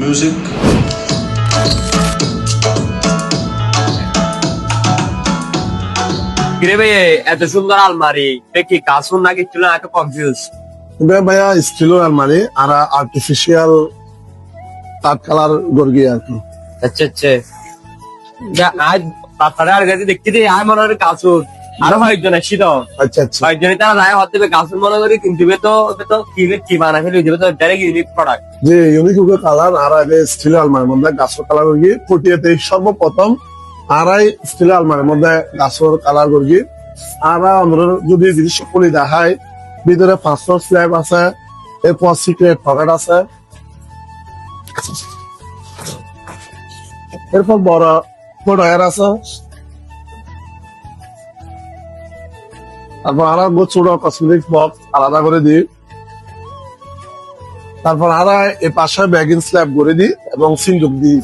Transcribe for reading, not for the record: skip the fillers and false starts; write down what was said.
music. কিরে ভাই, এত সুন্দর আলমারি দেখি কাসুন নাকি ছিল এত কনফিউজ। ভাইয়া স্টিলের আলমারি আর আর্টিফিশিয়াল কাঠ কালার গর্গি আর কি। আচ্ছা আচ্ছা, আজ তারপরে আর গাড়ি দেখতে দিই আয় মনে হয় কাসুন আরো কয়েকজন আসছি তো, আচ্ছা আচ্ছা কয়েকজনই তারা যায় হতে কাসুন মনে করি কিন্তু তো কি বানা ফেলে দিবে তো ডাইরেক্ট ইউনিক প্রোডাক্ট। যে ইউনিক কালার আর আগে স্টিলের আলমারির মধ্যে গাছর কালার গর্গি ফুটিয়েতে সর্বপ্রথম আড়াই স্টিলের আলমারির মধ্যে গাছর কালার গর্গি আর আমরা যদি জিনিস খুলি দেখায় ভিতরে 500 স্ল্যাব আছে, এরপর সিক্রেট পকেট আছে, এরপর বড় ডয়ার আছে, তারপর আর ছোট কসমেটিক্স বক্স আলাদা করে দিই, তারপর আর এই পাশে ব্যাগিং স্ল্যাব করে দিই এবং সিনজুক দিই।